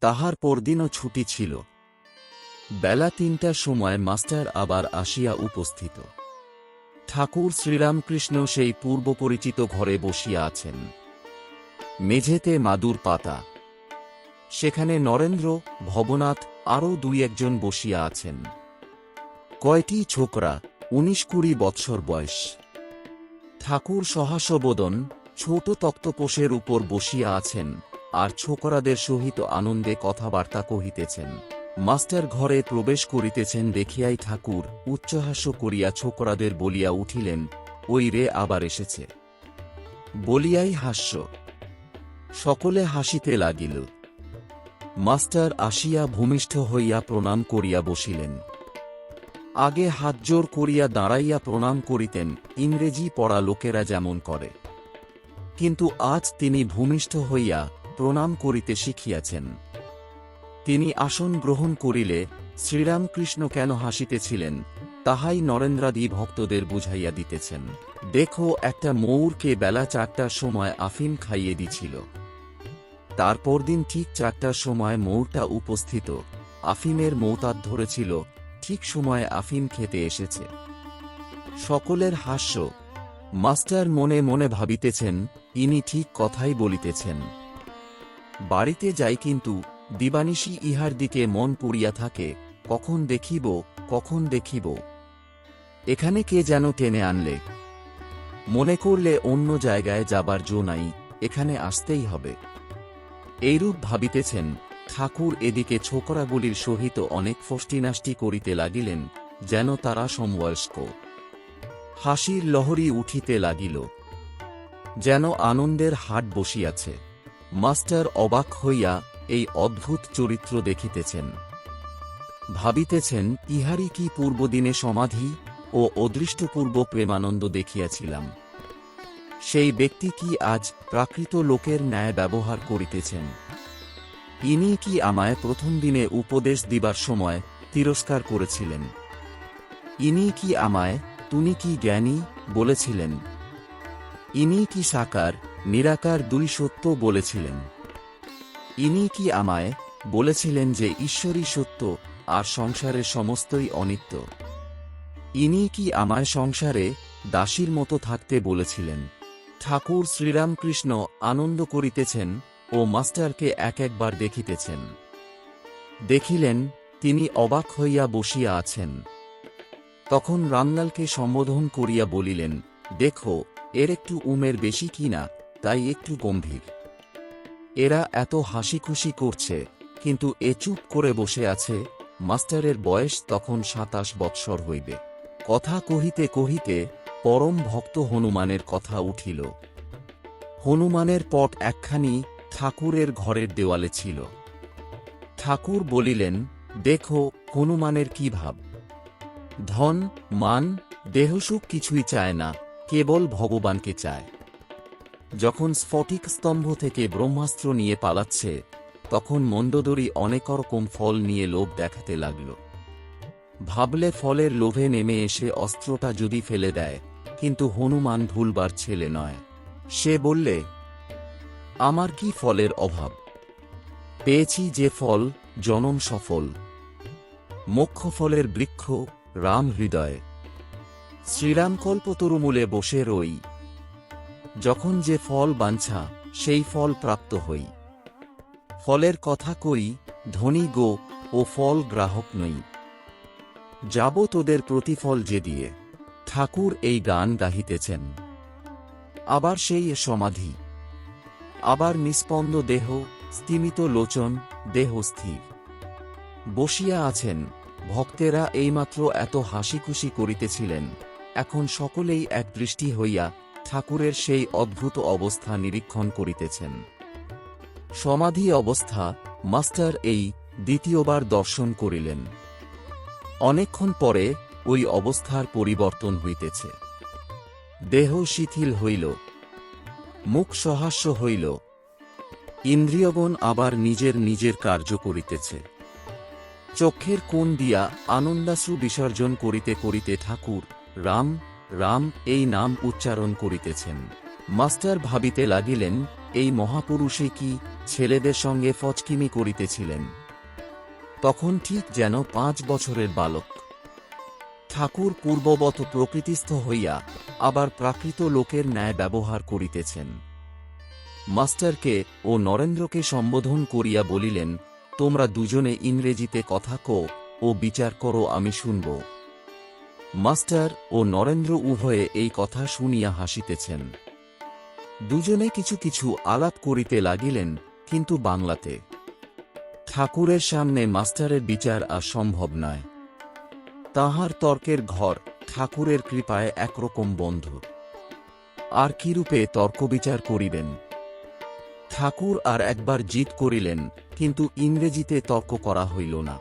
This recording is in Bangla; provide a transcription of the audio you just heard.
তাহার পরদিনও ছুটি ছিল। বেলা ৩টার সময় মাস্টার আবার আসিয়া উপস্থিত। ঠাকুর শ্রীরামকৃষ্ণ সেই পূর্বপরিচিত ঘরে বসিয়া আছেন। মেঝেতে মাদুর পাতা। সেখানে নরেন্দ্র, ভবনাথ আরও ২-১ জন বসিয়া আছেন। কয়টি ছোকরা, ১৯-২০ বৎসর বয়স। ঠাকুর সহাস্যবোদন ছোট তক্তপোষের উপর বসিয়া আছেন, আর ছোকরাদের সহিত আনন্দে কথাবার্তা কহিতেছেন। মাস্টার ঘরে প্রবেশ করিতেছেন দেখিয়াই ঠাকুর উচ্চহাস্য করিয়া ছোকরাদের বলিয়া উঠিলেন, ওই রে আবার এসেছে বলিয়াই হাস্য। সকলে হাসিতে লাগিল। মাস্টার আসিয়া ভূমিষ্ঠ হইয়া প্রণাম করিয়া বসিলেন। আগে হাতজোড় করিয়া দাঁড়াইয়া প্রণাম করিতেন ইংরেজি পড়া লোকেরা যেমন করে, কিন্তু আজ তিনি ভূমিষ্ঠ হইয়া প্রণাম করিতে শিখিয়াছেন। তিনি আসন গ্রহণ করিলে শ্রীরামকৃষ্ণ কেন হাসিতেছিলেন তাহাই নরেন্দ্রাদি ভক্তদের বুঝাইয়া দিতেছেন। দেখো, একটা ময়ূরকে বেলা ৪টার সময় আফিম খাইয়ে দিছিল। তারপর দিন ঠিক ৪টার সময় ময়ূরটা উপস্থিত, আফিমের মৌতাদ ধরেছিল, ঠিক সময়ে আফিম খেতে এসেছে। সকলের হাস্য। মাস্টার মনে মনে ভাবিতেছেন, ইনি ঠিক কথাই বলিতেছেন। বাড়িতে যাই, কিন্তু দিবানিশি ইহার দিকে মন পড়িয়া থাকে, কখন দেখিব, কখন দেখিব। এখানে কে যেন টেনে আনলে। মনে করলে অন্য জায়গায় যাবার জো নাই, এখানে আসতেই হবে। এইরূপ ভাবিতেছেন, ঠাকুর এদিকে ছোকরাগুলির সহিত অনেক ফষ্টিনাষ্টি করিতে লাগিলেন, যেন তারা সমবয়স্ক। হাসির লহরী উঠিতে লাগিল, যেন আনন্দের হাট বসিয়াছে। মাস্টার অবাক হইয়া এই অদ্ভুত চরিত্র দেখিতেছেন। ভাবিতেছেন, ইহারই কি পূর্বদিনে সমাধি ও অদৃষ্টপূর্ব প্রেমানন্দ দেখিয়াছিলাম। সেই ব্যক্তি কি আজ প্রাকৃত লোকের ন্যায় ব্যবহার করিতেছেন? ইনি কি আমায় প্রথম দিনে উপদেশ দিবার সময় তিরস্কার করেছিলেন? ইনি কি আমায় তুমি কি জ্ঞানী বলেছিলেন? ইনি কি সাকার নিরাকার দুই সত্য বলেছিলেন? ইনি কি আমায় বলেছিলেন যে ঈশ্বরই সত্য আর সংসারের সমস্তই অনিত্য? ইনি কি আমায় সংসারে দাসীর মতো থাকতে বলেছিলেন? ঠাকুর শ্রীরামকৃষ্ণ আনন্দ করিতেছেন ও মাস্টারকে এক একবার দেখিতেছেন। দেখিলেন তিনি অবাক হইয়া বসিয়া আছেন। তখন রামলালকে সম্বোধন করিয়া বলিলেন, দেখো, এর একটু উমের বেশি কিনা, তাই একটু গম্ভীর। এরা এত হাসি খুশি করছে, কিন্তু এ চুপ করে বসে আছে। মাস্টারের বয়স তখন ২৭ বৎসর হইবে। কথা কহিতে কহিতে পরম ভক্ত হনুমানের কথা উঠিল। হনুমানের পট একখানি ঠাকুরের ঘরের দেওয়ালে ছিল। ঠাকুর বলিলেন, দেখো, হনুমানের কি ভাব। ধন, মান, দেহসুখ কিছুই চায় না, কেবল ভগবানকে চায়। যখন স্ফটিক স্তম্ভ থেকে ব্রহ্মাস্ত্র নিয়ে পালাচ্ছে, তখন মন্দোদরী অনেক রকম ফল নিয়ে লোভ দেখাতে লাগল। ভাবলে ফলের লোভে নেমে এসে অস্ত্রটা যদি ফেলে দেয়, কিন্তু হনুমান ভুলবার ছেলে নয়। সে বললে, আমার কি ফলের অভাব? পেয়েছি যে ফল, জনম সফল। মোক্ষ ফলের বৃক্ষ রাম হৃদয়। শ্রীরামকল্পতরুমূলে বসে রই। যখন যে ফল বাঞ্ছা, সেই ফল প্রাপ্ত হই। ফলের কথা কই, ধনী গো, ও ফল গ্রাহক নই। যাব তোদের প্রতিফল যে দিয়ে। ঠাকুর এই গান গাহিতেছেন। আবার সেই সমাধি, আবার নিস্পন্দ দেহ, স্তিমিত লোচন, দেহ স্থির। বসিয়া আছেন। ভক্তেরা এইমাত্র এত হাসি খুশি করিতেছিলেন, এখন সকলেই এক দৃষ্টি হইয়া ঠাকুরের সেই অদ্ভুত অবস্থা নিরীক্ষণ করিতেছেন। সমাধি অবস্থা মাস্টার এই দ্বিতীয়বার দর্শন করিলেন। অনেকক্ষণ পরে ওই অবস্থার পরিবর্তন হইতেছে। দেহ শিথিল হইল, মুখ সহাস্য হইল, ইন্দ্রিয়গণ আবার নিজের নিজের কার্য করিতেছে। চক্ষের কোণ দিয়া আনন্দাশ্রু বিসর্জন করিতে করিতে ঠাকুর রাম রাম এই নাম উচ্চারণ করিতেছেন। মাস্টার ভাবিতে লাগিলেন, এই মহাপুরুষে কি ছেলেদের সঙ্গে ফচকিমি করিতেছিলেন। তখন ঠিক যেন 5 বছরের বালক। ঠাকুর পূর্ববৎ প্রকৃতিস্থ হইয়া আবার প্রাকৃত লোকের ন্যায় ব্যবহার করিতেছেন। মাস্টারকে ও নরেন্দ্রকে সম্বোধন করিয়া বলিলেন, তোমরা দুজনে ইংরেজিতে কথা কো ও বিচার করো, আমি শুনব। মাস্টার ও নরেন্দ্র উভয়ে এই কথা শুনিয়া হাসিতেছেন। দুজনে কিছু কিছু আলাপ করিতে লাগিলেন, কিন্তু বাংলাতে। ঠাকুরের সামনে মাস্টারের বিচার আর সম্ভব নয়। তাহার তর্কের ঘর ঠাকুরের কৃপায় একরকম বন্ধ। আর কিরূপে তর্কবিচার করিবেন। ঠাকুর আর একবার জিদ করিলেন, কিন্তু ইংরেজিতে তর্ক করা হইল না।